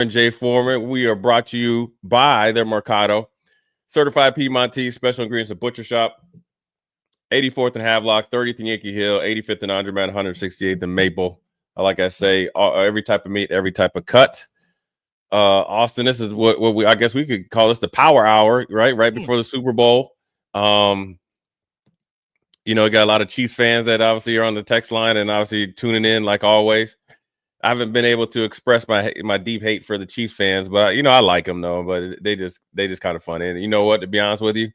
and Jay Foreman. We are brought to you by their Mercado Certified Piedmontese Special Ingredients and Butcher Shop, 84th and Havelock, 30th and Yankee Hill, 85th and Underman, 168th and Maple. Like I say, every type of meat, every type of cut. Austin, this is what we I guess we could call this the Power Hour, right? Right before the Super Bowl. We got a lot of Chiefs fans that obviously are on the text line and obviously tuning in like always. I haven't been able to express my deep hate for the Chiefs fans, but I like them though. But they just kind of funny. And you know what? To be honest with you,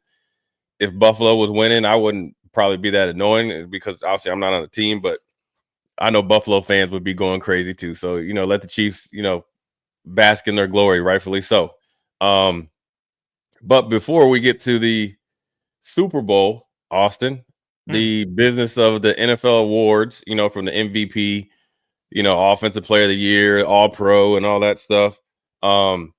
if Buffalo was winning, I wouldn't probably be that annoying because obviously I'm not on the team. But I know Buffalo fans would be going crazy too. So let the Chiefs bask in their glory, rightfully so. But before we get to the Super Bowl, Austin, the business of the NFL awards, from the MVP. Offensive player of the year, all pro and all that stuff. And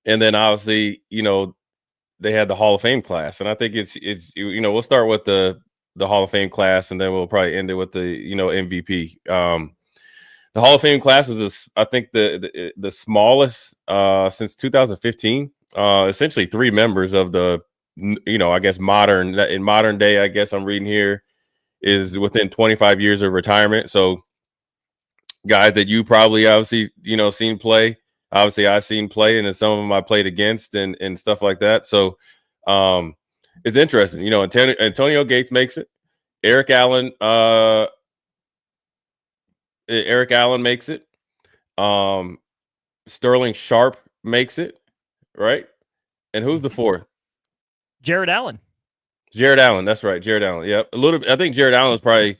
then obviously, they had the Hall of Fame class. And I think it's we'll start with the Hall of Fame class and then we'll probably end it with the, MVP. The Hall of Fame class is, I think, the smallest since 2015. Essentially 3 members of the, I guess in modern day, I guess I'm reading here, is within 25 years of retirement. So guys that you probably obviously seen play. Obviously, I've seen play, and then some of them I played against and stuff like that. So it's interesting. Antonio Gates makes it. Eric Allen makes it. Sterling Sharp makes it, right? And who's the fourth? Jared Allen. Jared Allen, that's right. Jared Allen. Yep. I think Jared Allen was probably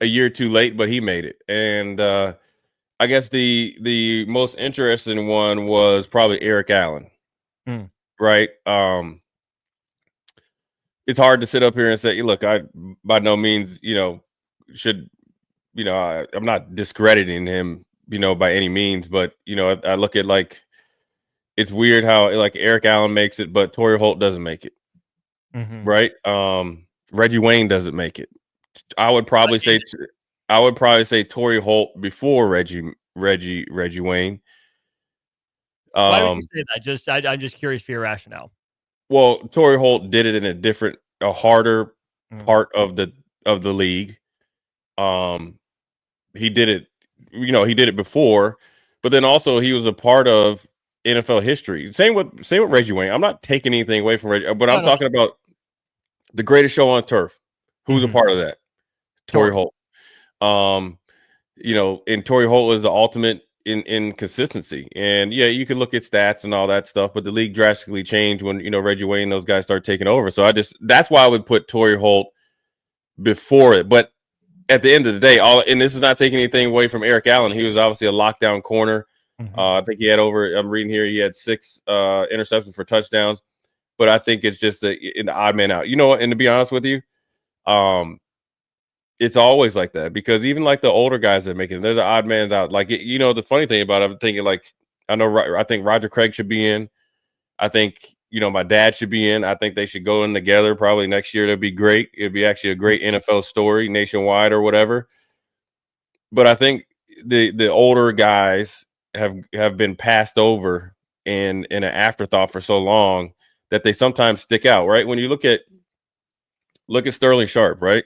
a year too late, but he made it. And I guess the most interesting one was probably Eric Allen. Right? It's hard to sit up here and say, look, I by no means, should, I'm not discrediting him, by any means, but I look at like it's weird how like Eric Allen makes it, but Torrey Holt doesn't make it. Right? Reggie Wayne doesn't make it. I would probably say Torrey Holt before Reggie Wayne. Why would you say that? I'm just curious for your rationale. Well, Torrey Holt did it in a harder part of the league. He did it, he did it before, but then also he was a part of NFL history. Same with Reggie Wayne. I'm not taking anything away from Reggie, but I'm talking about the greatest show on turf. Who's a part of that? Torrey Holt. And Torrey Holt was the ultimate in consistency. And yeah, you can look at stats and all that stuff, but the league drastically changed when Reggie Wayne and those guys started taking over. So that's why I would put Torrey Holt before it. But at the end of the day, and this is not taking anything away from Eric Allen. He was obviously a lockdown corner. I think he had I'm reading here, he had 6 interceptions for touchdowns. But I think it's just an odd man out. And to be honest with you, it's always like that because even like the older guys that make it, they're the odd man out. Like, the funny thing about it, I'm thinking like, I think Roger Craig should be in. I think, my dad should be in. I think they should go in together probably next year. That'd be great. It'd be actually a great NFL story nationwide or whatever. But I think the older guys have been passed over in an afterthought for so long that they sometimes stick out, right? When you look at Sterling Sharp, right?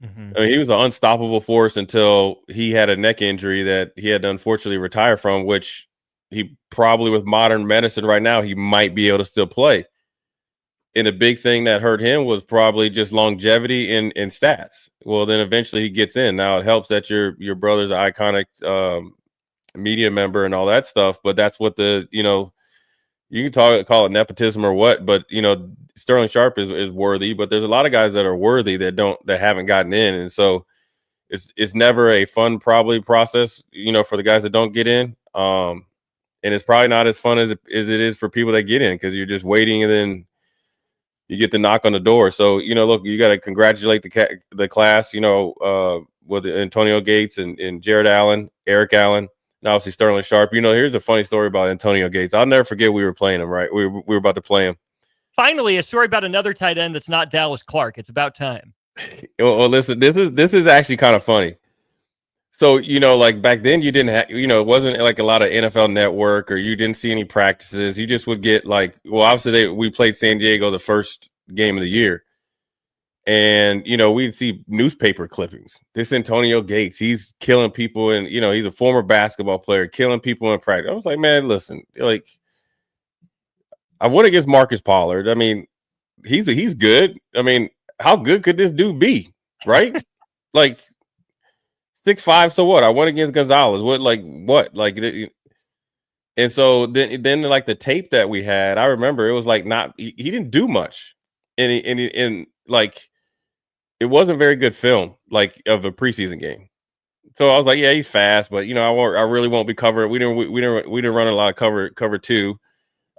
I mean, he was an unstoppable force until he had a neck injury that he had to unfortunately retire from, which he probably, with modern medicine right now, he might be able to still play. And the big thing that hurt him was probably just longevity in stats. Well, then eventually he gets in. Now it helps that your brother's an iconic media member and all that stuff, but that's what you can call it nepotism or what, but Sterling Sharp is worthy, but there's a lot of guys that are worthy that haven't gotten in. And so it's never a fun probably process, for the guys that don't get in. And it's probably not as fun as it is for people that get in because you're just waiting and then you get the knock on the door. So, look, you got to congratulate the class, with Antonio Gates and Jared Allen, Eric Allen, and obviously Sterling Sharp. Here's a funny story about Antonio Gates. I'll never forget we were playing him, right? We were about to play him. Finally, a story about another tight end that's not Dallas Clark. It's about time. Well, listen, this is actually kind of funny. So, like back then you didn't have, it wasn't like a lot of NFL Network, or you didn't see any practices. You just would get like, well, obviously we played San Diego the first game of the year. And, we'd see newspaper clippings. This Antonio Gates, he's killing people. And, he's a former basketball player, killing people in practice. I was like, man, listen, like, I went against Marcus Pollard. I mean, he's good. I mean, how good could this dude be? Right? Like, 6'5", so what? I went against Gonzalez. What? Like, and so then like the tape that we had, I remember it was like not he didn't do much, and like it wasn't very good film like of a preseason game. So I was like, yeah, he's fast, but I really won't be covering. We didn't run a lot of cover two,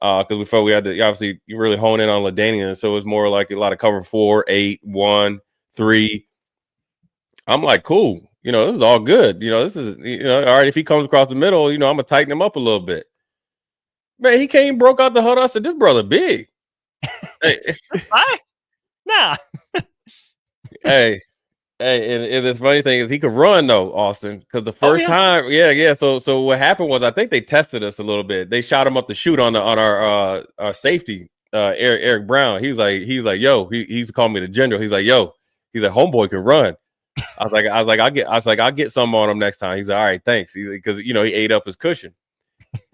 because we felt we had to obviously really hone in on LaDainian. So it was more like a lot of cover 4, 8, 1, 3. I'm like, cool. This is all good. This is, all right. If he comes across the middle, I'm gonna tighten him up a little bit. Man, he came, broke out the huddle. I said, this brother big. Hey, nah. hey, and the funny thing is he could run though, Austin. Because the first time, yeah. So what happened was I think they tested us a little bit. They shot him up the chute on our safety, Eric Brown. He was like, yo, he's calling me the general. He's like, yo, he's like, homeboy can run. I was like, I'll get some on him next time. He's like, all right, thanks. Because he ate up his cushion.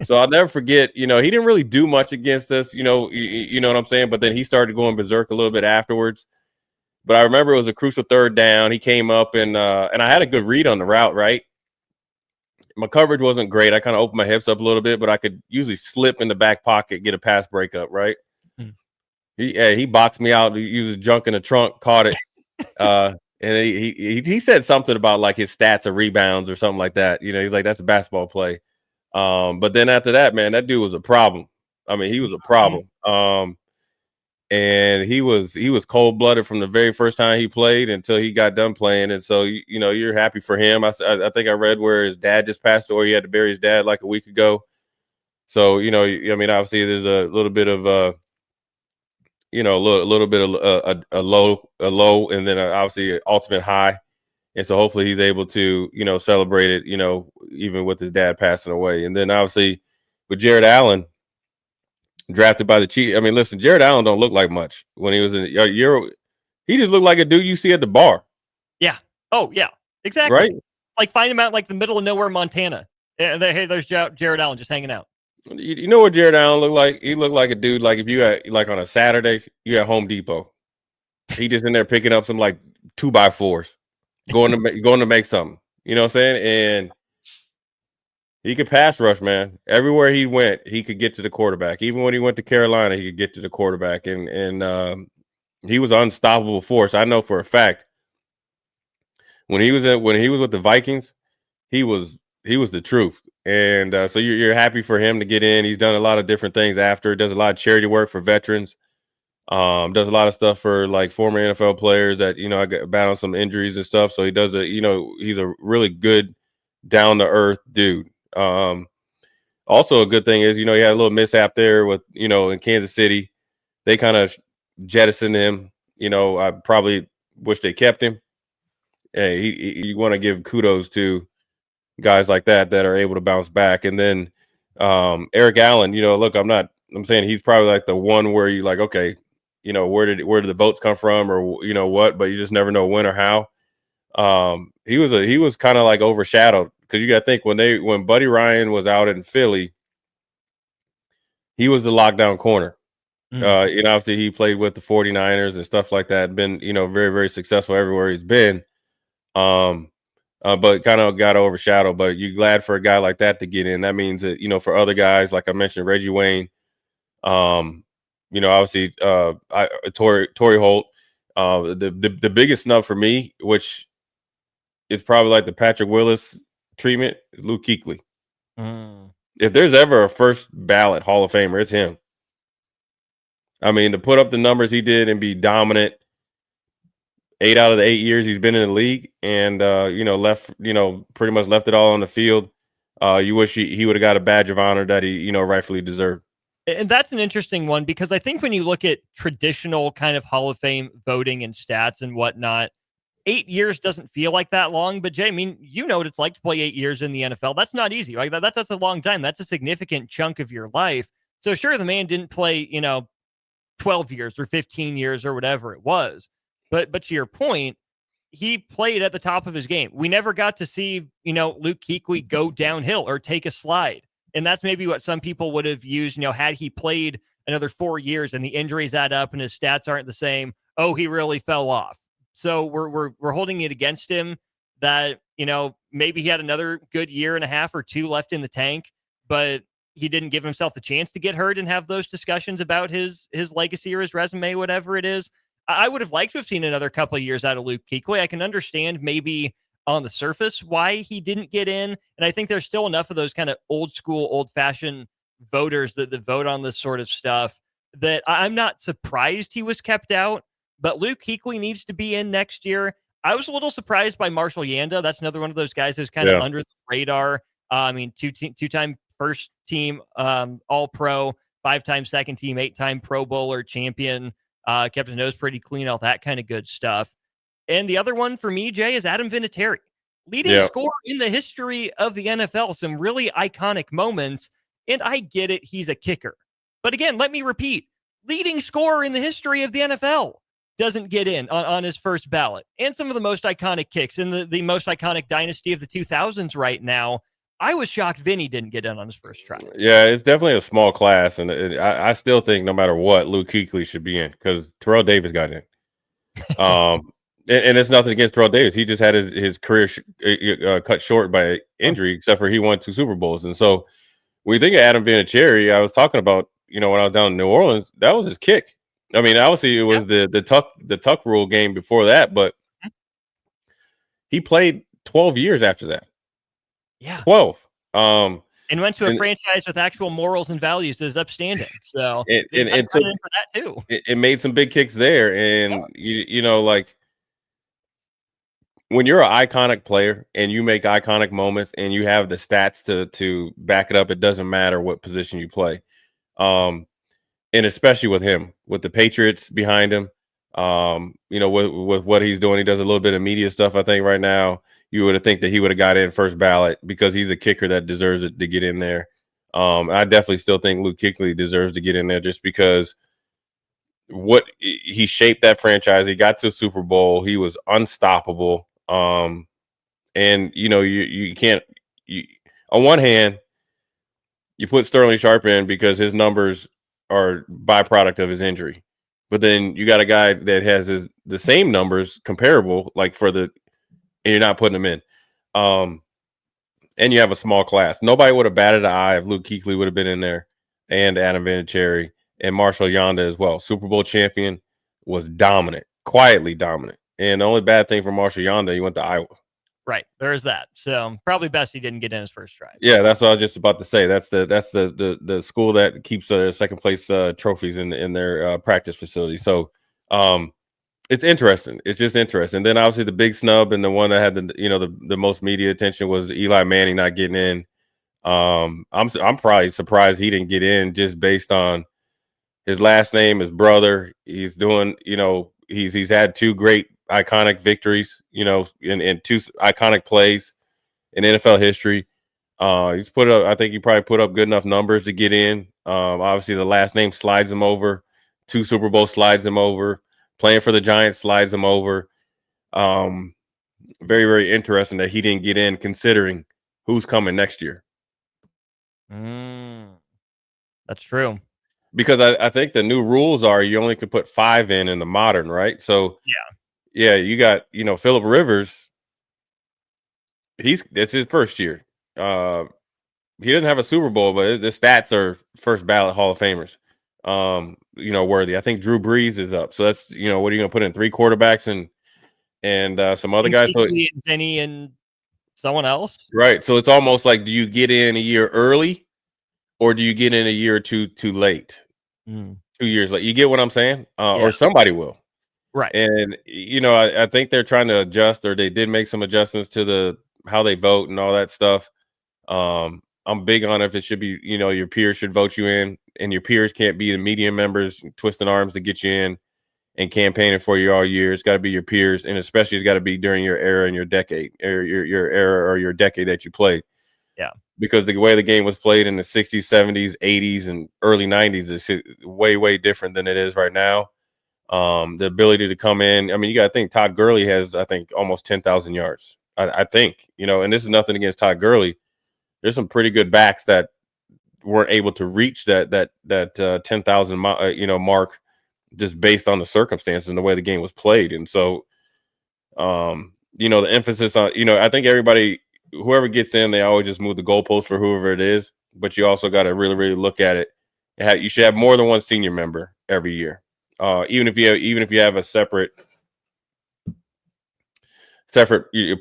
So I'll never forget. He didn't really do much against us. You know what I'm saying. But then he started going berserk a little bit afterwards. But I remember it was a crucial third down. He came up and I had a good read on the route. Right, my coverage wasn't great. I kind of opened my hips up a little bit, but I could usually slip in the back pocket, get a pass breakup. Right. He boxed me out. He used junk in the trunk, caught it. And he said something about like his stats of rebounds or something like that. He's like, that's a basketball play. But then after that, man, that dude was a problem. I mean, he was a problem. And he was cold blooded from the very first time he played until he got done playing. And so, you're happy for him. I think I read where his dad just passed away. He had to bury his dad like a week ago. So, I mean, obviously there's a little bit of, a little bit of a low, and then obviously an ultimate high. And so hopefully he's able to, celebrate it, even with his dad passing away. And then obviously with Jared Allen, drafted by the Chiefs. I mean, listen, Jared Allen don't look like much when he was in Euro. He just looked like a dude you see at the bar. Yeah. Oh, yeah. Exactly. Right? Like find him out like the middle of nowhere, Montana. Hey, there's Jared Allen just hanging out. You know what Jared Allen looked like? He looked like a dude like if you had like on a Saturday, you at Home Depot. He just in there picking up some like 2x4s, going to make something. You know what I'm saying? And he could pass rush, man. Everywhere he went, he could get to the quarterback. Even when he went to Carolina, he could get to the quarterback, and he was an unstoppable force. I know for a fact. When he was with the Vikings, he was the truth. And so you're happy for him to get in. He's done a lot of different things after. Does a lot of charity work for veterans. Does a lot of stuff for like former NFL players that got battling some injuries and stuff. So he does he's a really good, down to earth dude. Also a good thing is he had a little mishap there with in Kansas City. They kind of jettisoned him. I probably wish they kept him. Hey, you want to give kudos to guys like that are able to bounce back. And then Eric Allen, look, I'm saying he's probably like the one where you like, okay, where did the votes come from, or what, but you just never know when or how. He was kind of like overshadowed, because you got to think when Buddy Ryan was out in Philly, he was the lockdown corner. Obviously he played with the 49ers and stuff like that, been very, very successful everywhere he's been. But kind of got overshadowed. But you're glad for a guy like that to get in. That means that for other guys, like I mentioned, Reggie Wayne, obviously Torrey Holt, the biggest snub for me, which is probably like the Patrick Willis treatment, is Luke Kuechly. If there's ever a first ballot Hall of Famer, it's him. I mean, to put up the numbers he did and be dominant 8 out of the 8 years he's been in the league, and left, pretty much left it all on the field. You wish he would have got a badge of honor that he, rightfully deserved. And that's an interesting one, because I think when you look at traditional kind of Hall of Fame voting and stats and whatnot, 8 years doesn't feel like that long, but Jay, I mean, you know what it's like to play 8 years in the NFL. That's not easy. Like that's a long time. That's a significant chunk of your life. So sure, the man didn't play, 12 years or 15 years or whatever it was. But to your point, he played at the top of his game. We never got to see, Luke Kuechly go downhill or take a slide. And that's maybe what some people would have used, had he played another 4 years and the injuries add up and his stats aren't the same. Oh, he really fell off. So we're holding it against him that, maybe he had another good year and a half or two left in the tank, but he didn't give himself the chance to get hurt and have those discussions about his legacy or his resume, whatever it is. I would have liked to have seen another couple of years out of Luke Kuechly. I can understand maybe on the surface why he didn't get in. And I think there's still enough of those kind of old school, old fashioned voters that vote on this sort of stuff that I'm not surprised he was kept out. But Luke Kuechly needs to be in next year. I was a little surprised by Marshall Yanda. That's another one of those guys who's kind of under the radar. I mean, two-time first team All Pro, 5-time second team, 8-time Pro Bowler champion. Kept his nose pretty clean, all that kind of good stuff. And the other one for me, Jay, is Adam Vinatieri. Leading scorer in the history of the NFL. Some really iconic moments. And I get it, he's a kicker. But again, let me repeat, leading scorer in the history of the NFL doesn't get in on his first ballot. And some of the most iconic kicks in the most iconic dynasty of the 2000s right now. I was shocked Vinny didn't get in on his first try. Yeah, it's definitely a small class, and I still think no matter what, Luke Kuechly should be in because Terrell Davis got in. And it's nothing against Terrell Davis. He just had his career cut short by injury, except for he won 2 Super Bowls. And so when you think of Adam Vinatieri, I was talking about, when I was down in New Orleans, that was his kick. I mean, obviously it was the tuck rule game before that, but he played 12 years after that. Yeah. 12. And went to a franchise with actual morals and values that is upstanding. So so for that too. It made some big kicks there. And like when you're an iconic player and you make iconic moments and you have the stats to back it up, it doesn't matter what position you play. And especially with him, with the Patriots behind him, with what he's doing, he does a little bit of media stuff, I think, right now. You would have think that he would have got in first ballot because he's a kicker that deserves it to get in there. I definitely still think Luke Kuechly deserves to get in there just because what he shaped that franchise. He got to a Super Bowl. He was unstoppable. And you can't. On one hand, you put Sterling Sharp in because his numbers are byproduct of his injury, but then you got a guy that has the same numbers comparable, and you're not putting him in. And you have a small class. Nobody would have batted an eye if Luke Kuechly would have been in there, and Adam Vinatieri and Marshall Yanda as well. Super Bowl champion, was dominant, quietly dominant. And the only bad thing for Marshall Yanda, he went to Iowa. Right. There is that. So probably best he didn't get in his first try. Yeah, that's what I was just about to say. That's the school that keeps second place trophies in their practice facility. So it's interesting. It's just interesting. Then obviously the big snub and the one that had the most media attention was Eli Manning not getting in. I'm probably surprised he didn't get in just based on his last name, his brother. He's doing, he's had 2 great iconic victories, in 2 iconic plays in NFL history. He's put up, I think he probably put up good enough numbers to get in. Obviously the last name slides him over. 2 Super Bowls slides him over. Playing for the Giants slides him over. Very, very interesting that he didn't get in considering who's coming next year. That's true. Because I think the new rules are you only can put 5 in the modern, right? So yeah, you got Phillip Rivers. It's his first year. He doesn't have a Super Bowl, but the stats are first ballot Hall of Famers. Worthy. I think Drew Brees is up. So that's what are you going to put in 3 quarterbacks and some other guys? So Denny and someone else, right? So it's almost like, do you get in a year early? Or do you get in a year or two too late? 2 years late. You get what I'm saying? Or somebody will. Right. And, I think they're trying to adjust, or they did make some adjustments to how they vote and all that stuff. I'm big on if it should be, your peers should vote you in, and your peers can't be the media members twisting arms to get you in. and campaigning for you all year. It's got to be your peers, and especially it's got to be during your era and your decade, or your era or your decade that you played. Yeah. Because the way the game was played in the 60s, 70s, 80s, and early 90s is way, way different than it is right now. The ability to come in. I mean, you got to think Todd Gurley has, I think, almost 10,000 yards. I think, and this is nothing against Todd Gurley. There's some pretty good backs that weren't able to reach that 10,000 mark just based on the circumstances and the way the game was played. And so, the emphasis on, I think everybody, whoever gets in, they always just move the goalpost for whoever it is. But you also got to really, really look at it. You should have more than one senior member every year, even if you have a separate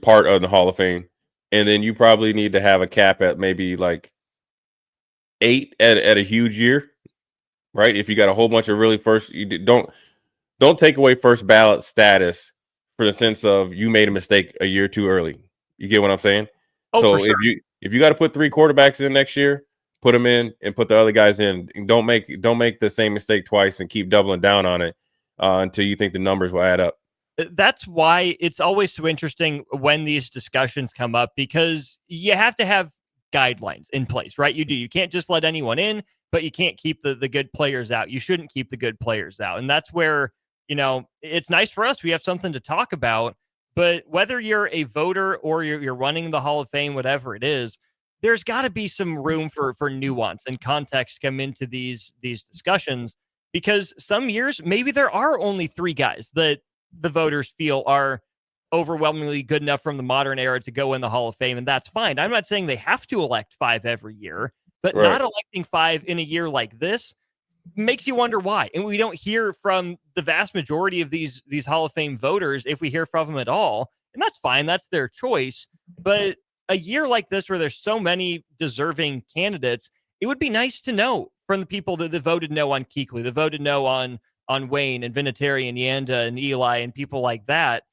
part of the Hall of Fame, and then you probably need to have a cap at maybe like 8 at a huge year, right? If you got a whole bunch of really don't take away first ballot status for the sense of you made a mistake a year too early. You get what I'm saying? Oh, So for sure. if you got to put 3 quarterbacks in next year, put them in and put the other guys in. And don't make the same mistake twice and keep doubling down on it until you think the numbers will add up. That's why it's always so interesting when these discussions come up, because you have to have guidelines in place, right? You can't just let anyone in, but you can't keep the good players out. You shouldn't keep the good players out. And that's where, it's nice for us. We have something to talk about, but whether you're a voter or you're running the Hall of Fame, whatever it is, there's got to be some room for nuance and context come into these discussions, because some years maybe there are only 3 guys that the voters feel are overwhelmingly good enough from the modern era to go in the Hall of Fame, and that's fine. I'm not saying they have to elect 5 every year, but Right. not electing 5 in a year like this makes you wonder why. And we don't hear from the vast majority of these Hall of Fame voters, if we hear from them at all, and that's fine. That's their choice. But a year like this, where there's so many deserving candidates, it would be nice to know from the people that voted no on Kuechly, that voted no on Wayne and Vinatieri and Yanda and Eli and people like that,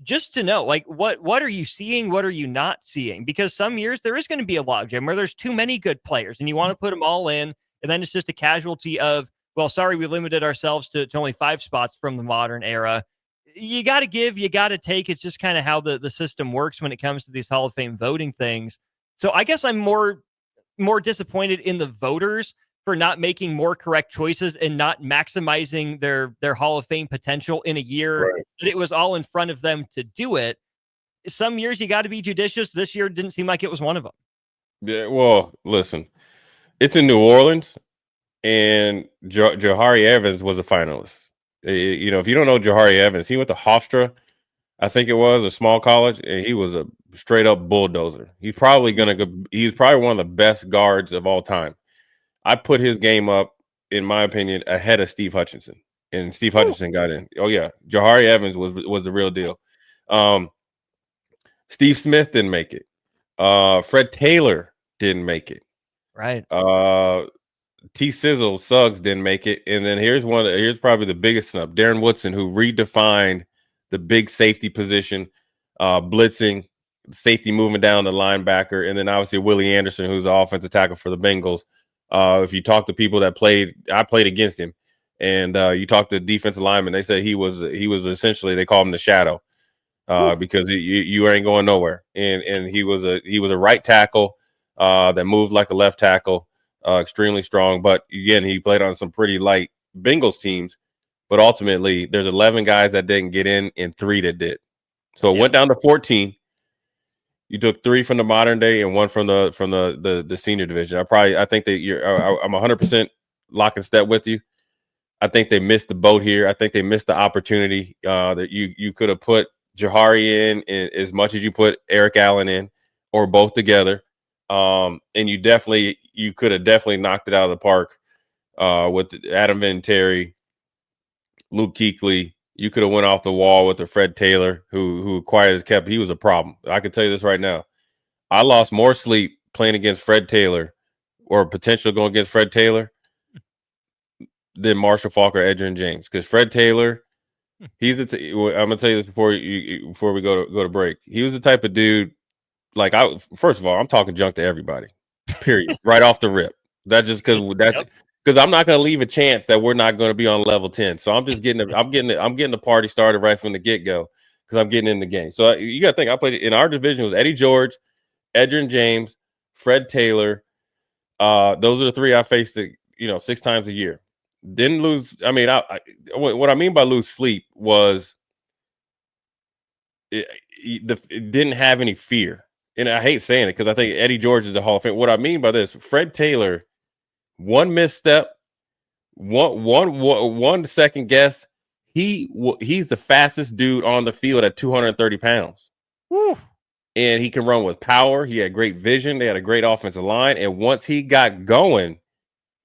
just to know, like, what are you seeing? What are you not seeing? Because some years there is going to be a logjam where there's too many good players and you want to put them all in. And then it's just a casualty of, well, sorry, we limited ourselves to only 5 spots from the modern era. You got to give, you got to take. It's just kind of how the system works when it comes to these Hall of Fame voting things. So I guess I'm more disappointed in the voters for not making more correct choices and not maximizing their Hall of Fame potential in a year Right. that it was all in front of them to do it. Some years you got to be judicious. This year didn't seem like it was one of them. Yeah. Well, listen, it's in New Orleans, and Jahari Evans was a finalist. If you don't know Jahari Evans, he went to Hofstra, I think it was a small college, and he was a straight up bulldozer. He's probably one of the best guards of all time. I put his game up, in my opinion, ahead of Steve Hutchinson, and Steve Hutchinson got in. Oh yeah, Jahari Evans was the real deal. Steve Smith didn't make it. Fred Taylor didn't make it. Right. T. Sizzle Suggs didn't make it. And then here's probably the biggest snub. Darren Woodson, who redefined the big safety position, blitzing, safety moving down the linebacker, and then obviously Willie Anderson, who's the offensive tackle for the Bengals. If you talk to people that I played against him, and you talk to defensive linemen, they say he was essentially, they call him the shadow, because you ain't going nowhere. And he was a right tackle that moved like a left tackle. Extremely strong, but again, he played on some pretty light Bengals teams. But ultimately, there's 11 guys that didn't get in and 3 that did. So it went down to 14. You took 3 from the modern day and 1 from the senior division. I think that I'm 100% lock and step with you. I think they missed the boat here. I think they missed the opportunity that you could have put Jahari in as much as you put Eric Allen in, or both together. And you could have definitely knocked it out of the park with Adam Vinatieri, Luke Kuechly. You could have went off the wall with the Fred Taylor, who quiet as kept. He was a problem. I can tell you this right now. I lost more sleep playing against Fred Taylor, or potential going against Fred Taylor, than Marshall Faulk or Edgerrin James. Because Fred Taylor, I'm gonna tell you this before we go to break. He was the type of dude. Like, first of all, I'm talking junk to everybody. Period. Right off the rip. That's just because because I'm not going to leave a chance that we're not going to be on level 10. So I'm just getting the party started right from the get go because I'm getting in the game. So you got to think, I played in our division was Eddie George, Edgerrin James, Fred Taylor. Those are the three I faced, 6 times a year. Didn't lose. I mean, what I mean by lose sleep was it didn't have any fear. And I hate saying it because I think Eddie George is the Hall of Fame. What I mean by this, Fred Taylor, one misstep, one second guess, he's the fastest dude on the field at 230 pounds. Woo. And he can run with power. He had great vision. They had a great offensive line. And once he got going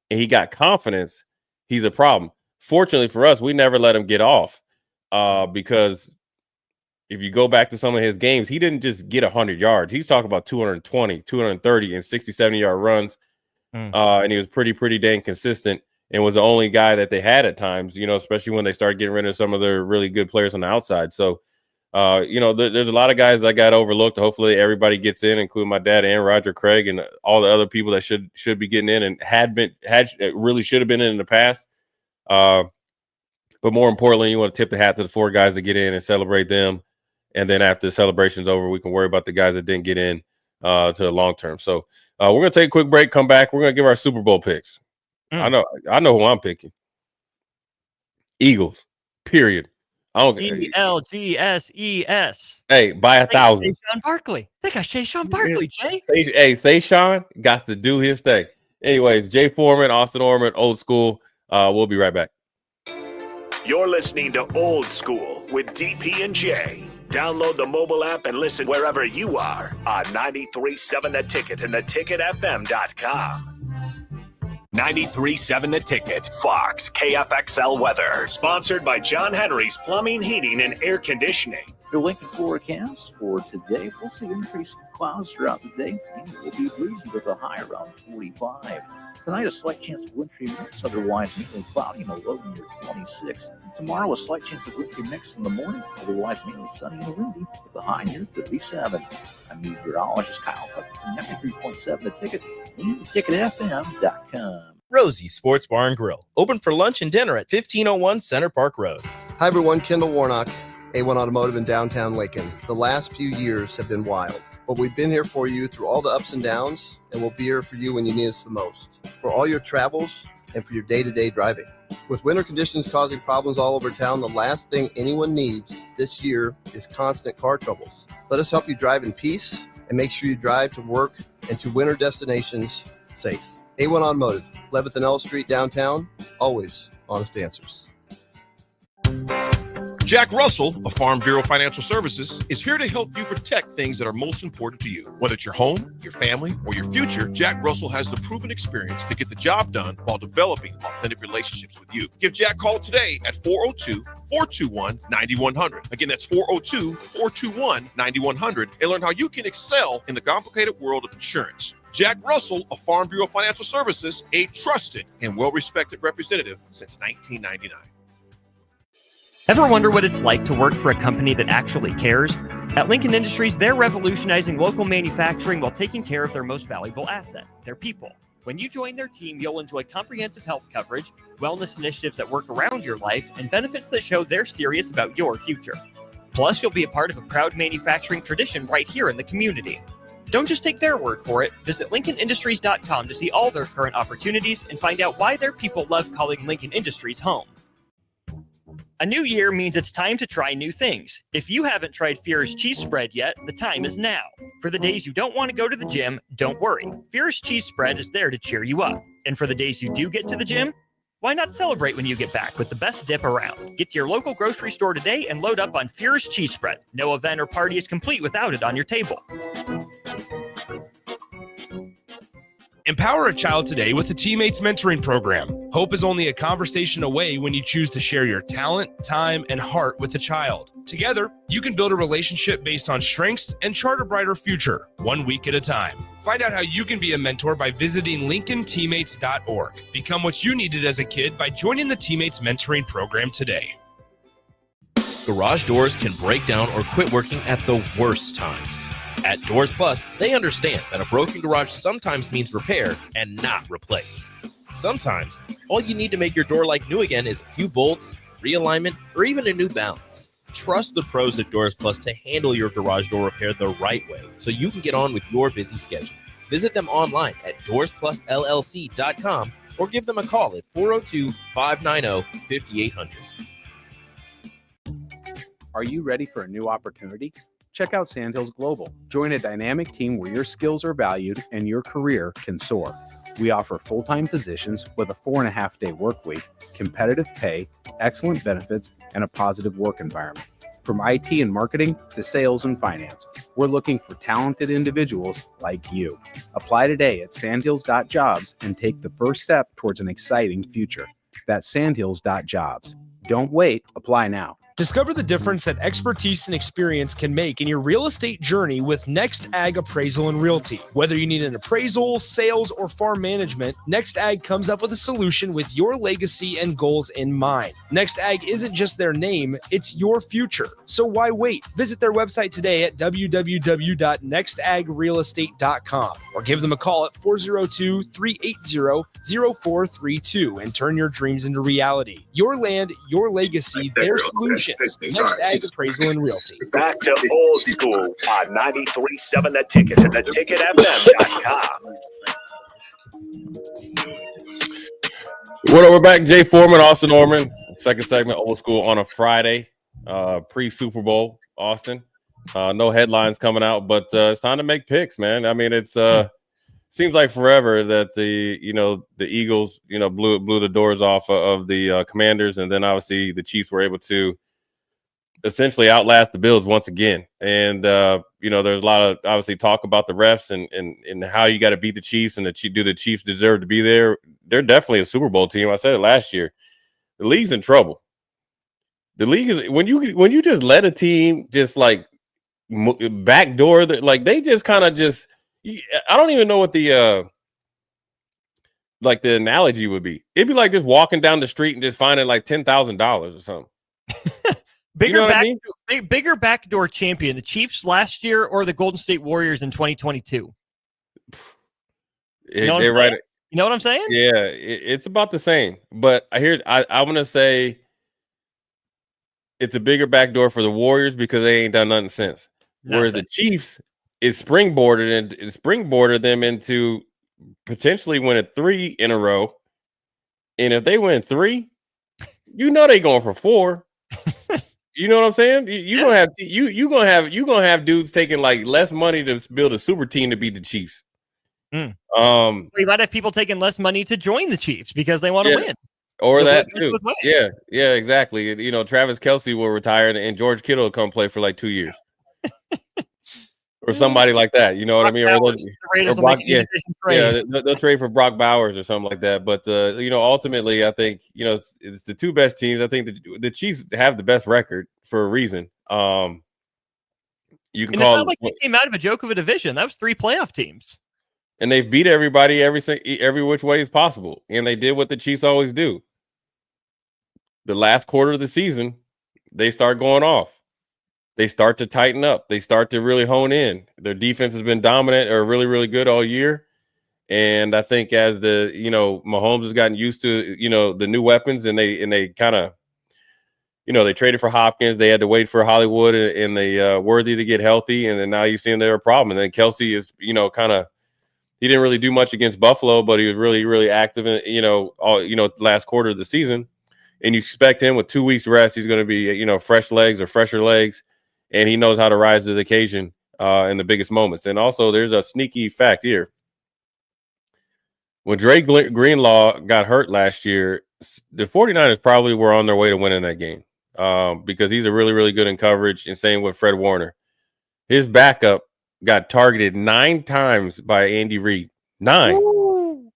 and he got confidence, he's a problem. Fortunately for us, we never let him get off because if you go back to some of his games, he didn't just get 100 yards. He's talking about 220, 230, and 60, 70-yard runs. And he was pretty dang consistent and was the only guy that they had at times, especially when they started getting rid of some of their really good players on the outside. So, there's a lot of guys that got overlooked. Hopefully everybody gets in, including my dad and Roger Craig and all the other people that should be getting in and really should have been in the past. But more importantly, you want to tip the hat to the 4 guys that get in and celebrate them. And then after the celebration's over, we can worry about the guys that didn't get in to the long term. So we're going to take a quick break, come back. We're going to give our Super Bowl picks. I know who I'm picking. Eagles, period. ELGSES. Hey, by 1,000. Saquon Barkley. They got Saquon Barkley, Jay. Saquon got to do his thing. Anyways, Jay Foreman, Austin Oerman, Old School. We'll be right back. You're listening to Old School with DP and J. Download the mobile app and listen wherever you are on 93.7 The Ticket and theticketfm.com. 93.7 The Ticket, Fox, KFXL weather. Sponsored by John Henry's Plumbing, Heating, and Air Conditioning. Your Lincoln forecast for today, we'll see increasing clouds throughout the day. And it will be breezy with a high around 45. Tonight, a slight chance of wintry mix, otherwise mainly cloudy and a low near 26. Tomorrow, a slight chance of wintry mix in the morning, otherwise mainly sunny and windy with a high near 57. I'm meteorologist Kyle Fuck from 93.7 The Ticket and theticketfm.com. Rosie Sports Bar and Grill, open for lunch and dinner at 1501 Center Park Road. Hi everyone, Kendall Warnock, A1 Automotive in downtown Lincoln. The last few years have been wild, but we've been here for you through all the ups and downs, and we'll be here for you when you need us the most, for all your travels and for your day-to-day driving. With winter conditions causing problems all over town, the last thing anyone needs this year is constant car troubles. Let us help you drive in peace and make sure you drive to work and to winter destinations safe. A1 Automotive, 11th and L Street downtown, always honest answers. Jack Russell of Farm Bureau Financial Services is here to help you protect things that are most important to you. Whether it's your home, your family, or your future, Jack Russell has the proven experience to get the job done while developing authentic relationships with you. Give Jack a call today at 402-421-9100. Again, that's 402-421-9100 and learn how you can excel in the complicated world of insurance. Jack Russell of Farm Bureau Financial Services, a trusted and well-respected representative since 1999. Ever wonder what it's like to work for a company that actually cares? At Lincoln Industries, they're revolutionizing local manufacturing while taking care of their most valuable asset, their people. When you join their team, you'll enjoy comprehensive health coverage, wellness initiatives that work around your life, and benefits that show they're serious about your future. Plus, you'll be a part of a proud manufacturing tradition right here in the community. Don't just take their word for it. Visit LincolnIndustries.com to see all their current opportunities and find out why their people love calling Lincoln Industries home. A new year means it's time to try new things. If you haven't tried Fear's Cheese Spread yet, the time is now. For the days you don't want to go to the gym, don't worry. Fear's Cheese Spread is there to cheer you up. And for the days you do get to the gym, why not celebrate when you get back with the best dip around? Get to your local grocery store today and load up on Fear's Cheese Spread. No event or party is complete without it on your table. Empower a child today with the Teammates Mentoring Program. Hope is only a conversation away when you choose to share your talent, time, and heart with the child. Together, you can build a relationship based on strengths and chart a brighter future, 1 week at a time. Find out how you can be a mentor by visiting LincolnTeammates.org. Become what you needed as a kid by joining the Teammates Mentoring Program today. Garage doors can break down or quit working at the worst times. At Doors Plus, they understand that a broken garage sometimes means repair and not replace. Sometimes, all you need to make your door like new again is a few bolts, realignment, or even a new balance. Trust the pros at Doors Plus to handle your garage door repair the right way so you can get on with your busy schedule. Visit them online at doorsplusllc.com or give them a call at 402-590-5800. Are you ready for a new opportunity? Check out Sandhills Global. Join a dynamic team where your skills are valued and your career can soar. We offer full-time positions with a 4.5-day work week, competitive pay, excellent benefits, and a positive work environment. From IT and marketing to sales and finance, we're looking for talented individuals like you. Apply today at sandhills.jobs and take the first step towards an exciting future. That's sandhills.jobs. Don't wait. Apply now. Discover the difference that expertise and experience can make in your real estate journey with Next Ag Appraisal and Realty. Whether you need an appraisal, sales, or farm management, Next Ag comes up with a solution with your legacy and goals in mind. Next Ag isn't just their name, it's your future. So why wait? Visit their website today at www.nextagrealestate.com or give them a call at 402-380-0432 and turn your dreams into reality. Your land, your legacy, their solution. Next Ag Appraisal and Realty. Back to old school on 93.7 The Ticket and theticketfm.com. What up? We're back. Jay Foreman, Austin Oerman. Second segment, old school on a Friday, pre-Super Bowl, Austin. No headlines coming out, but it's time to make picks, man. I mean, it's seems like forever that the Eagles, blew the doors off of the Commanders, and then obviously the Chiefs were able to essentially outlast the Bills once again. And there's a lot of obviously talk about the refs and how you got to beat the Chiefs, and do the Chiefs deserve to be there? They're definitely a Super Bowl team. I said it last year. The league's in trouble. The league is when you just let a team just like backdoor they just kind of just. I don't even know what the analogy would be. It'd be like just walking down the street and just finding like $10,000 or something. Bigger backdoor champion, the Chiefs last year or the Golden State Warriors in 2022? They're right. You know what I'm saying? Yeah, it's about the same. But I want to say it's a bigger backdoor for the Warriors because they ain't done nothing since. Whereas the Chiefs is springboarded them into potentially winning 3 in a row. And if they win 3, they going for 4. You know what I'm saying? You're gonna have dudes taking like less money to build a super team to beat the Chiefs. We might have people taking less money to join the Chiefs because they want to win. Or that too. Yeah, exactly. Travis Kelce will retire and George Kittle will come play for like 2 years. Or somebody like that, you know what I mean? They'll trade for Brock Bowers or something like that. But ultimately, I think it's the 2 best teams. I think the Chiefs have the best record for a reason. You can it's not like they came out of a joke of a division. That was 3 playoff teams, and they've beat everybody every which way is possible. And they did what the Chiefs always do. The last quarter of the season, they start going off. They start to tighten up. They start to really hone in. Their defense has been dominant or really, really good all year. And I think as Mahomes has gotten used to, the new weapons and they kind of, they traded for Hopkins. They had to wait for Hollywood and they Worthy to get healthy. And then now you're seeing they're a problem. And then Kelce is, he didn't really do much against Buffalo, but he was really, really active in, last quarter of the season. And you expect him with 2 weeks rest, he's going to be, fresh legs or fresher legs. And he knows how to rise to the occasion in the biggest moments. And also, there's a sneaky fact here. When Dre Greenlaw got hurt last year, the 49ers probably were on their way to winning that game because he's a really, really good in coverage. And same with Fred Warner. His backup got targeted 9 times by Andy Reid. 9. Woo.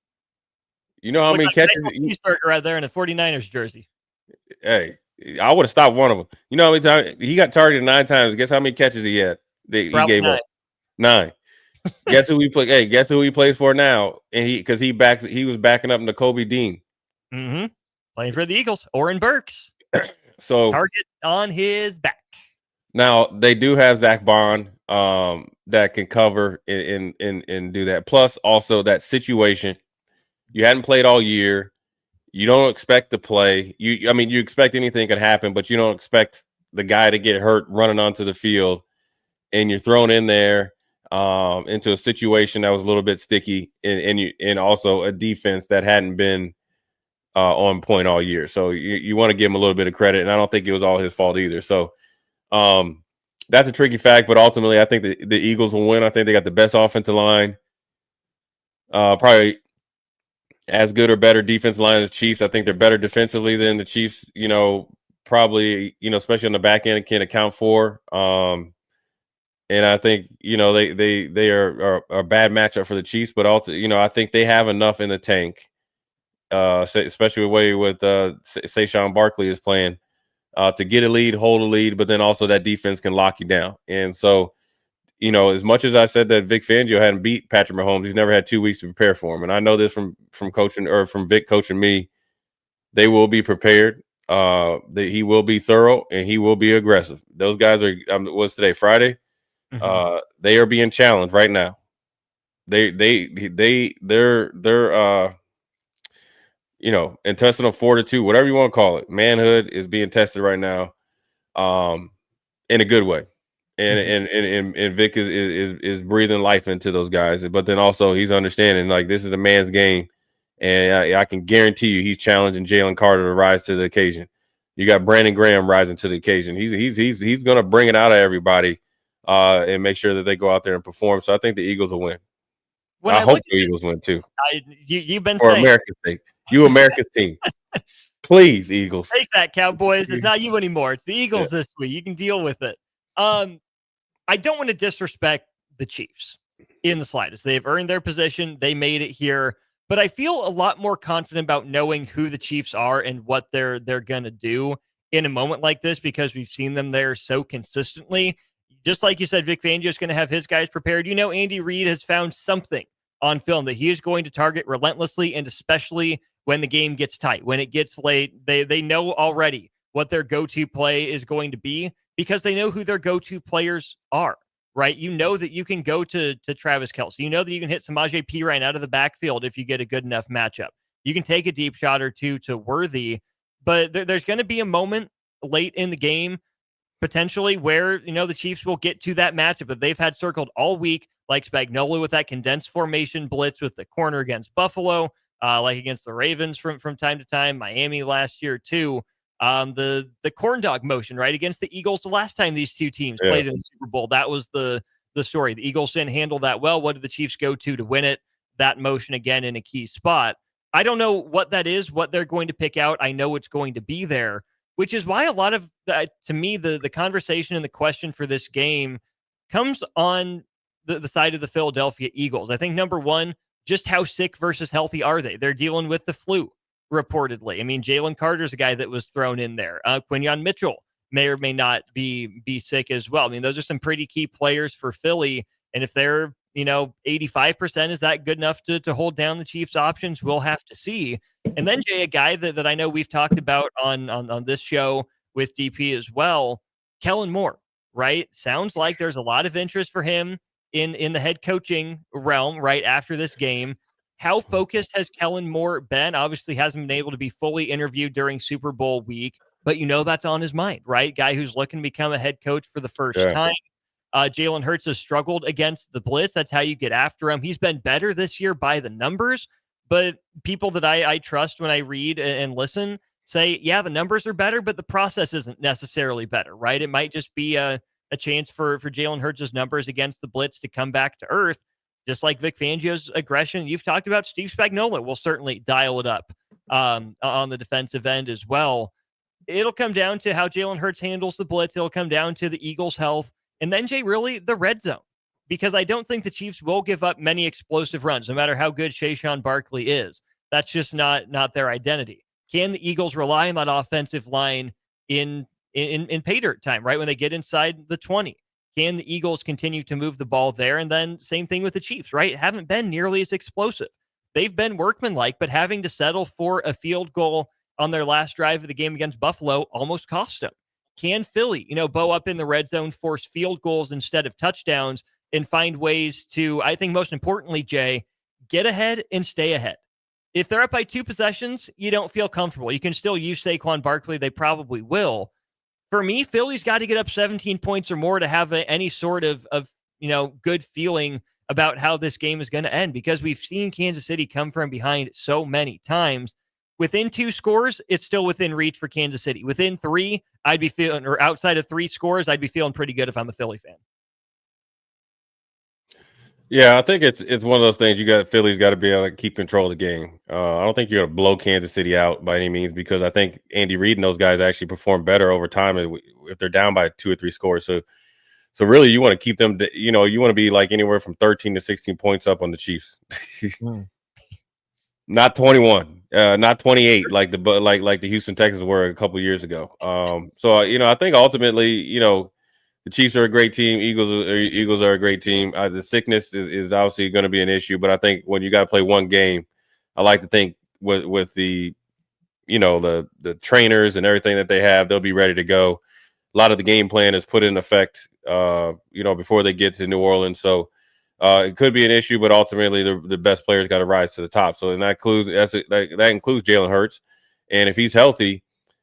You know how many catches? Cheeseburger right there in the 49ers jersey. Hey. I would have stopped one of them. You know how many times he got targeted 9 times? Guess how many catches he had? He gave 9. up 9. Guess who he play? Hey, guess who he plays for now? And he was backing up N'Kobe Dean. Mm-hmm. Playing for the Eagles. Oren Burks. So target on his back. Now they do have Zach Bond that can cover and do that. Plus also that situation You hadn't played all year. You don't expect to play. I mean, you expect anything could happen, but you don't expect the guy to get hurt running onto the field, and you're thrown in there into a situation that was a little bit sticky, and also a defense that hadn't been on point all year. So you want to give him a little bit of credit, and I don't think it was all his fault either. So that's a tricky fact, but ultimately, I think the Eagles will win. I think they got the best offensive line, probably as good or better defensive line as the Chiefs. I think they're better defensively than the Chiefs, probably, especially on the back end, can account for. And I think, they are a bad matchup for the Chiefs, but also, I think they have enough in the tank, especially the way with Saquon Barkley is playing, to get a lead, hold a lead, but then also that defense can lock you down. And so, as much as I said that Vic Fangio hadn't beat Patrick Mahomes, he's never had 2 weeks to prepare for him. And I know this from coaching, or from Vic coaching me. They will be prepared. He will be thorough, and he will be aggressive. Those guys are. What's today? Friday. Mm-hmm. They are being challenged right now. They're intestinal fortitude, whatever you want to call it, manhood is being tested right now, in a good way. And Vic is breathing life into those guys, but then also he's understanding like this is a man's game, and I can guarantee you he's challenging Jalen Carter to rise to the occasion. You got Brandon Graham rising to the occasion. He's going to bring it out of everybody, and make sure that they go out there and perform. So I think the Eagles will win. I hope the Eagles win too. You've been for saying America's sake. You America's team. Please, Eagles. Take that, Cowboys. It's not you anymore. It's the Eagles this week. You can deal with it. I don't want to disrespect the Chiefs in the slightest. They've earned their position. They made it here. But I feel a lot more confident about knowing who the Chiefs are and what they're going to do in a moment like this, because we've seen them there so consistently. Just like you said, Vic Fangio is going to have his guys prepared. Andy Reid has found something on film that he is going to target relentlessly, and especially when the game gets tight, when it gets late. They know already what their go-to play is going to be, because they know who their go-to players are, right? You know that you can go to Travis Kelce. You know that you can hit Samaje Perine out of the backfield if you get a good enough matchup. You can take a deep shot or two to Worthy, but there's going to be a moment late in the game, potentially, where, the Chiefs will get to that matchup that they've had circled all week, like Spagnuolo with that condensed formation blitz with the corner against Buffalo, like against the Ravens from time to time, Miami last year too. The corn dog motion, right, against the Eagles the last time these two teams played in the Super Bowl. That was the story. The Eagles didn't handle that well. What did the Chiefs go to win it? That motion again in a key spot. I don't know what that is, what they're going to pick out. I know it's going to be there, which is why a lot of, to me, the conversation and the question for this game comes on the side of the Philadelphia Eagles. I think, number one, just how sick versus healthy are they? They're dealing with the flu, reportedly. I mean, Jalen Carter's a guy that was thrown in there. Quinyon Mitchell may or may not be sick as well. I mean, those are some pretty key players for Philly. And if they're, 85%, is that good enough to hold down the Chiefs' options? We'll have to see. And then, Jay, a guy that I know we've talked about on this show with DP as well, Kellen Moore, right? Sounds like there's a lot of interest for him in the head coaching realm right after this game. How focused has Kellen Moore been? Obviously hasn't been able to be fully interviewed during Super Bowl week, but that's on his mind, right? Guy who's looking to become a head coach for the first time. Jalen Hurts has struggled against the blitz. That's how you get after him. He's been better this year by the numbers, but people that I trust when I read and listen say, the numbers are better, but the process isn't necessarily better, right? It might just be a chance for Jalen Hurts' numbers against the blitz to come back to earth. Just like Vic Fangio's aggression, you've talked about. Steve Spagnuolo will certainly dial it up on the defensive end as well. It'll come down to how Jalen Hurts handles the blitz. It'll come down to the Eagles' health. And then, Jay, really the red zone, because I don't think the Chiefs will give up many explosive runs, no matter how good Saquon Barkley is. That's just not their identity. Can the Eagles rely on that offensive line in pay dirt time, right, when they get inside the 20? Can the Eagles continue to move the ball there? And then same thing with the Chiefs, right? Haven't been nearly as explosive. They've been workmanlike, but having to settle for a field goal on their last drive of the game against Buffalo almost cost them. Can Philly, bow up in the red zone, force field goals instead of touchdowns, and find ways to, I think most importantly, Jay, get ahead and stay ahead? If they're up by 2 possessions, you don't feel comfortable. You can still use Saquon Barkley. They probably will. For me, Philly's got to get up 17 points or more to have any sort of good feeling about how this game is going to end, because we've seen Kansas City come from behind so many times. Within 2 scores, it's still within reach for Kansas City. Within 3, I'd be feeling, or outside of 3 scores, I'd be feeling pretty good if I'm a Philly fan. Yeah, I think it's one of those things. Philly's got to be able to keep control of the game. I don't think you're going to blow Kansas City out by any means, because I think Andy Reid and those guys actually perform better over time if they're down by 2 or 3 scores. So really, you want to keep them. You want to be like anywhere from 13 to 16 points up on the Chiefs. Not 21, not 28, like the Houston Texans were a couple years ago. So I think ultimately, the Chiefs are a great team. Eagles are a great team. The sickness is obviously going to be an issue, but I think when you got to play one game, I like to think with the the trainers and everything that they have, they'll be ready to go. A lot of the game plan is put in effect, before they get to New Orleans. So it could be an issue, but ultimately the best players got to rise to the top. So that includes Jalen Hurts, and if he's healthy,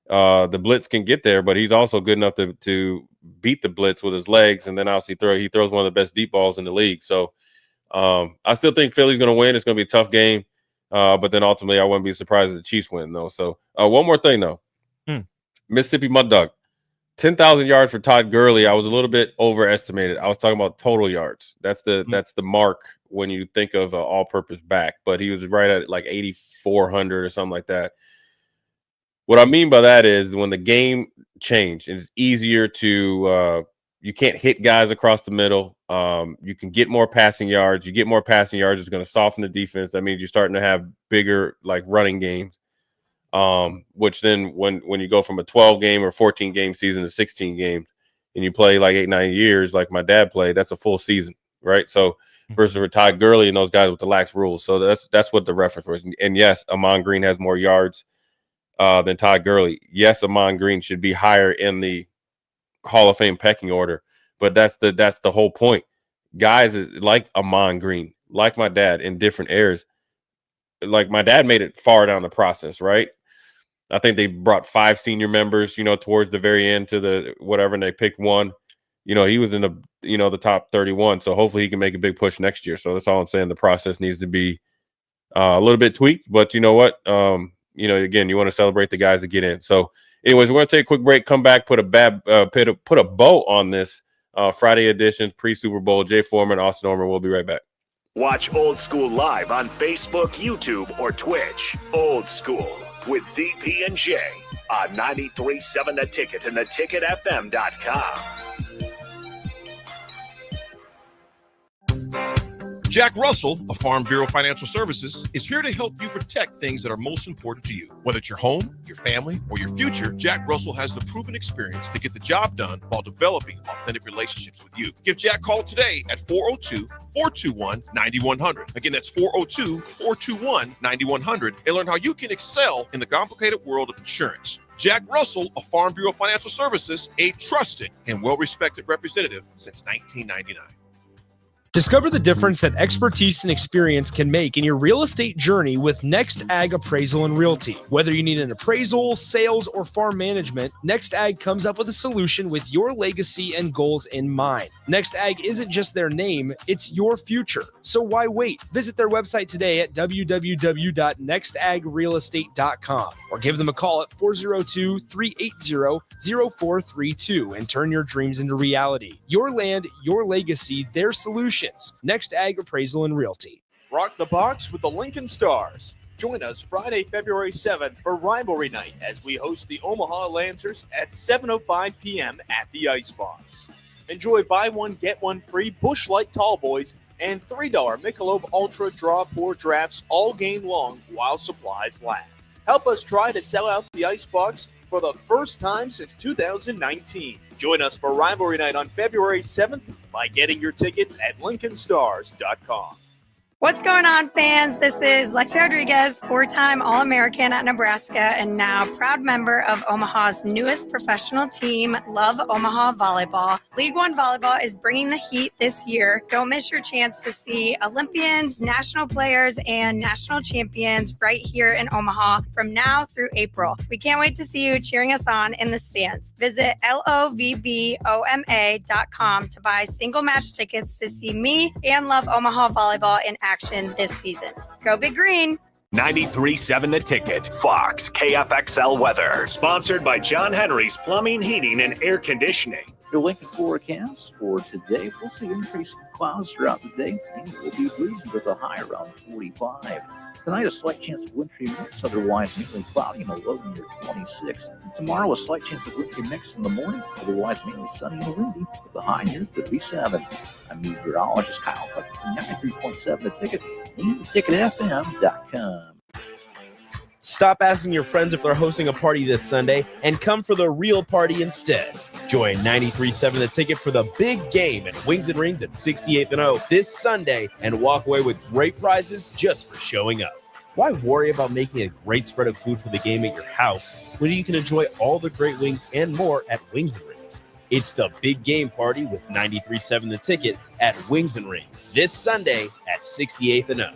the blitz can get there, but he's also good enough to beat the blitz with his legs, and then obviously he throws one of the best deep balls in the league. So I still think Philly's going to win. It's going to be a tough game, but then ultimately I wouldn't be surprised if the Chiefs win, though. So one more thing, though. Mississippi Mud Dog, 10,000 yards for Todd Gurley. I was a little bit overestimated. I was talking about total yards. That's the mark when you think of an all-purpose back, but he was right at like 8,400 or something like that. What I mean by that is when the game changed, it's easier to you can't hit guys across the middle. You can get more passing yards. You get more passing yards, it's going to soften the defense. That means you're starting to have bigger running games. Which then when you go from a 12 game or 14 game season to 16 games, and you play like 8-9 years like my dad played, that's a full season, right? So versus for Todd Gurley and those guys with the lax rules. So that's what the reference was. And yes, Amon Green has more yards than Todd Gurley. Yes, Amon Green should be higher in the Hall of Fame pecking order, but that's the whole point. Guys like Amon Green, like my dad, in different eras. Like my dad made it far down the process, right? I think they brought 5 senior members, towards the very end to the whatever, and they picked one. He was in the top 31, so hopefully he can make a big push next year. So that's all I'm saying. The process needs to be a little bit tweaked, but you know what? Again, you want to celebrate the guys that get in. So, anyways, we're going to take a quick break. Come back, put a bow on this Friday edition pre-Super Bowl. Jay Foreman, Austin Oerman. We'll be right back. Watch Old School live on Facebook, YouTube, or Twitch. Old School with DP and J on 93.7 The Ticket and theticketfm.com. Jack Russell of Farm Bureau Financial Services is here to help you protect things that are most important to you. Whether it's your home, your family, or your future, Jack Russell has the proven experience to get the job done while developing authentic relationships with you. Give Jack a call today at 402-421-9100. Again, that's 402-421-9100, and learn how you can excel in the complicated world of insurance. Jack Russell of Farm Bureau Financial Services, a trusted and well-respected representative since 1999. Discover the difference that expertise and experience can make in your real estate journey with Next Ag Appraisal and Realty. Whether you need an appraisal, sales, or farm management, Next Ag comes up with a solution with your legacy and goals in mind. Next Ag isn't just their name, it's your future. So why wait? Visit their website today at www.nextagrealestate.com or give them a call at 402-380-0432 and turn your dreams into reality. Your land, your legacy, their solutions. Next Ag Appraisal and Realty. Rock the box with the Lincoln Stars. Join us Friday, February 7th for Rivalry Night as we host the Omaha Lancers at 7:05 p.m. at the Icebox. Enjoy buy one, get one free Busch Light Tall Boys and $3 Michelob Ultra Draw Pour drafts all game long while supplies last. Help us try to sell out the Icebox for the first time since 2019. Join us for Rivalry Night on February 7th by getting your tickets at LincolnStars.com. What's going on, fans? This is Lexi Rodriguez, four-time All-American at Nebraska and now proud member of Omaha's newest professional team, Love Omaha Volleyball. League One Volleyball is bringing the heat this year. Don't miss your chance to see Olympians, national players, and national champions right here in Omaha from now through April. We can't wait to see you cheering us on in the stands. Visit lovboma.com to buy single match tickets to see me and Love Omaha Volleyball in action this season. Go Big Green! 93.7 The Ticket, Fox, KFXL weather. Sponsored by John Henry's Plumbing, Heating, and Air Conditioning. Your Lincoln forecast for today, we'll see increasing clouds throughout the day. And it will be breezy with a high around 45. Tonight, a slight chance of wintry mix, otherwise mainly cloudy and a low near 26. Tomorrow, a slight chance of wintry mix in the morning, otherwise mainly sunny and windy with a high near 37. I'm meteorologist Kyle Tucker from 93.7 The Ticket and theticketfm.com. Stop asking your friends if they're hosting a party this Sunday and come for the real party instead. Join 93.7 The Ticket for the big game at Wings and Rings at 68th and O this Sunday and walk away with great prizes just for showing up. Why worry about making a great spread of food for the game at your house when you can enjoy all the great wings and more at Wings and Rings? It's the big game party with 93.7 The Ticket at Wings and Rings this Sunday at 68th and O.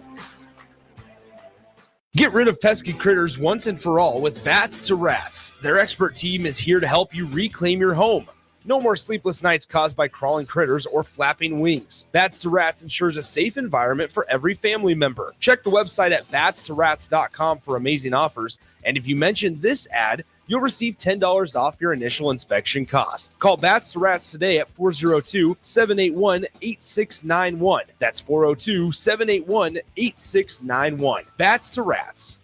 Get rid of pesky critters once and for all with Bats to Rats. Their expert team is here to help you reclaim your home. No more sleepless nights caused by crawling critters or flapping wings. Bats to Rats ensures a safe environment for every family member. Check the website at batstorats.com for amazing offers. And if you mention this ad, you'll receive $10 off your initial inspection cost. Call Bats to Rats today at 402-781-8691. That's 402-781-8691. Bats to Rats.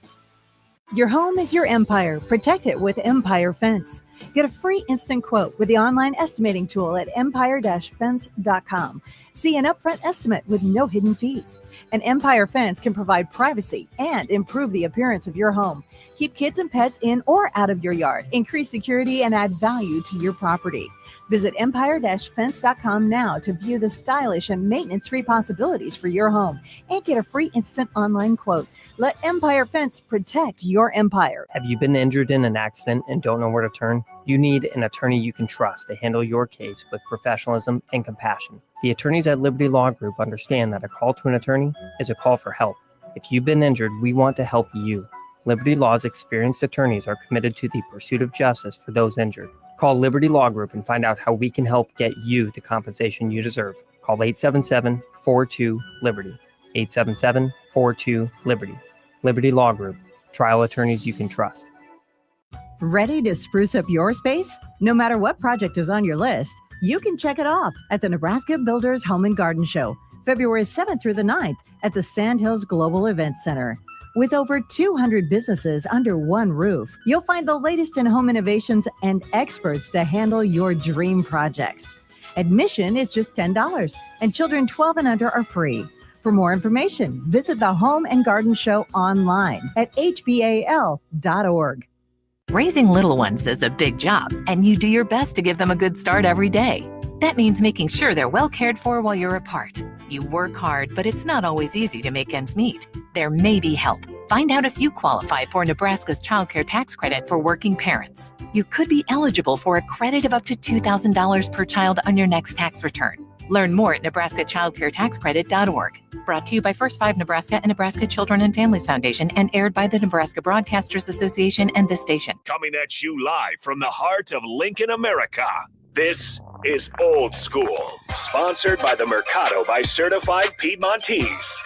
Your home is your empire. Protect it with Empire Fence. Get a free instant quote with the online estimating tool at empire-fence.com. See an upfront estimate with no hidden fees. An Empire Fence can provide privacy and improve the appearance of your home. Keep kids and pets in or out of your yard. Increase security and add value to your property. Visit empire-fence.com now to view the stylish and maintenance-free possibilities for your home and get a free instant online quote. Let Empire Fence protect your empire. Have you been injured in an accident and don't know where to turn? You need an attorney you can trust to handle your case with professionalism and compassion. The attorneys at Liberty Law Group understand that a call to an attorney is a call for help. If you've been injured, we want to help you. Liberty Law's experienced attorneys are committed to the pursuit of justice for those injured. Call Liberty Law Group and find out how we can help get you the compensation you deserve. Call 877-42-LIBERTY. 877-42-LIBERTY. Liberty Law Group. Trial attorneys you can trust. Ready to spruce up your space? No matter what project is on your list, you can check it off at the Nebraska Builders Home and Garden Show, February 7th through the 9th at the Sandhills Global Event Center. With over 200 businesses under one roof, you'll find the latest in home innovations and experts to handle your dream projects. Admission is just $10, and children 12 and under are free. For more information, visit the Home and Garden Show online at hbal.org. Raising little ones is a big job, and you do your best to give them a good start every day. That means making sure they're well cared for while you're apart. You work hard, but it's not always easy to make ends meet. There may be help. Find out if you qualify for Nebraska's Child Care Tax Credit for working parents. You could be eligible for a credit of up to $2,000 per child on your next tax return. Learn more at nebraskachildcaretaxcredit.org. Brought to you by First 5 Nebraska and Nebraska Children and Families Foundation and aired by the Nebraska Broadcasters Association and this station. Coming at you live from the heart of Lincoln, America. This is Old School, sponsored by the Mercado by Certified Piedmontese.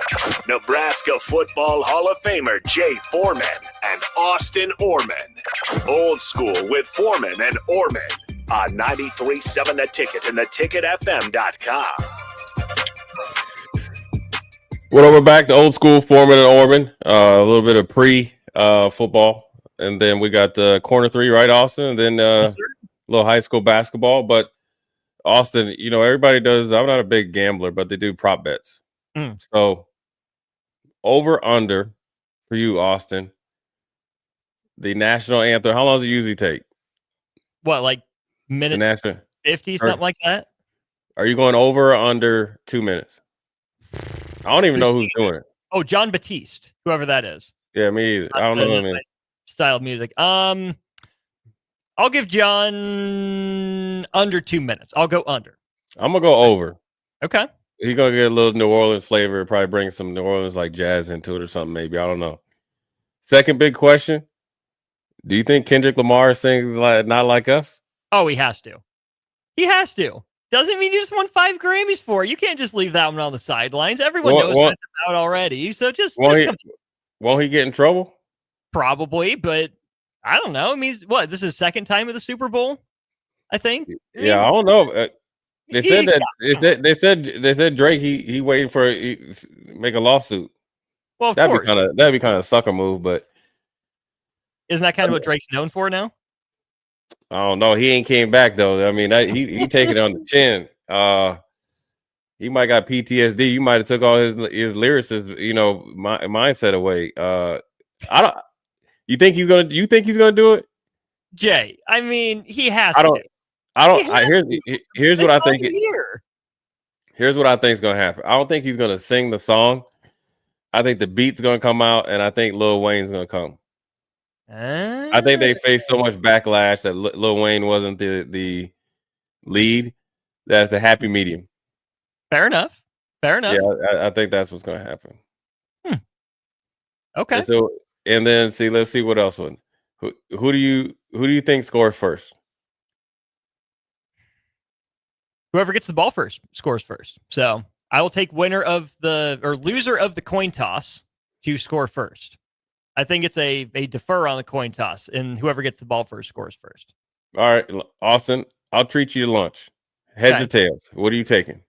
Nebraska Football Hall of Famer Jay Foreman and Austin Oerman. Old School with Foreman and Oerman on 93.7 The Ticket and theticketfm.com. Well, we're back to Old School, Foreman and Oerman. A little bit of pre-football. And then we got the corner three, right, Austin? And then a little high school basketball. But, Austin, you know, everybody does. I'm not a big gambler, but they do prop bets. So, over, under for you, Austin, the national anthem. How long does it usually take? What, like minute 50, something like that? Are you going over or under 2 minutes? I don't even know who's doing it. Oh, John Batiste, whoever that is. Yeah, me either. I don't know him. Style of music. I'll give John under 2 minutes. I'll go under. I'm gonna go over. Okay. He's gonna get a little New Orleans flavor, probably bring some New Orleans like jazz into it or something, maybe. I don't know. Second big question. Do you think Kendrick Lamar sings like Not Like Us? Oh, he has to. He has to. Doesn't mean you just won 5 Grammys for it. You can't just leave that one on the sidelines. Everyone knows what it's about already. So won't he get in trouble? Probably, but I don't know. I mean, what? This is his second time at the Super Bowl, I think. I don't know. They said Drake. He waiting for make a lawsuit. Well, that'd be kind of a sucker move, but isn't that kind of what Drake's known for now? I don't know. He ain't came back though. I mean, he taking it on the chin. He might got PTSD. You might have took all his lyricists, mindset away. I don't. You think he's gonna do it, Jay? I mean, he has. Here's what I think. Here's what I think is gonna happen. I don't think he's gonna sing the song. I think the beat's gonna come out, and I think Lil Wayne's gonna come. I think they faced so much backlash that Lil Wayne wasn't the lead. That's a happy medium. Fair enough. Yeah, I think that's what's gonna happen. Okay. And then let's see what else. Who do you think scores first? Whoever gets the ball first scores first. So I will take loser of the coin toss to score first. I think it's a defer on the coin toss, and whoever gets the ball first scores first. All right, Austin, I'll treat you to lunch. Heads or tails? What are you taking?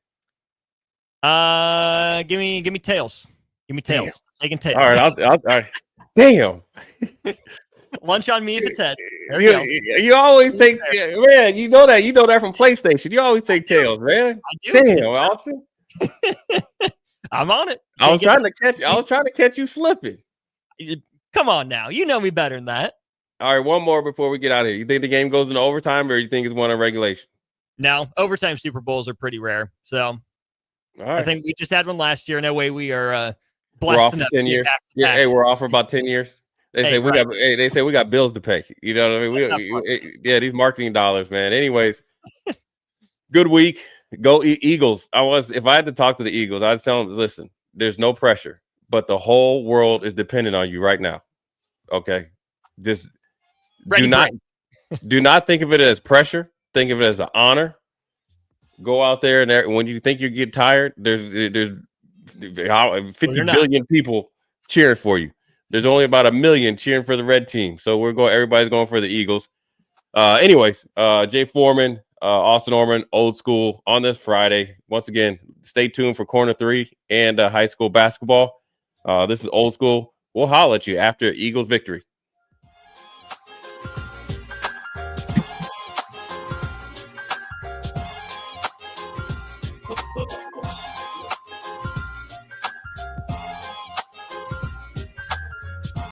Give me tails. Give me tails. Damn. Taking tails. All right, all right. Damn. Lunch on me if it's head. You always take, man. You know that from PlayStation. You always take tails, man. I do. Damn, Austin. I'm on it. I was trying to catch you slipping. Come on now. You know me better than that. All right, one more before we get out of here. You think the game goes into overtime, or you think it's one in regulation? No, overtime Super Bowls are pretty rare. So I think we just had one last year. No way we are blessed. We're off for 10 years. Yeah, hey, we're off for about 10 years. They say we got bills to pay. You know what I mean? These marketing dollars, man. Anyways, good week. Go Eagles. If I had to talk to the Eagles, I'd tell them, listen, there's no pressure, but the whole world is dependent on you right now. Okay, just do not think of it as pressure. Think of it as an honor. Go out there, and when you think you get tired, there's 50 billion people cheering for you. There's only about 1 million cheering for the red team. So everybody's going for the Eagles. Anyways, Jay Foreman, Austin Oerman, Old School on this Friday. Once again, stay tuned for Corner 3 and high school basketball. This is Old School. We'll holler at you after Eagles victory.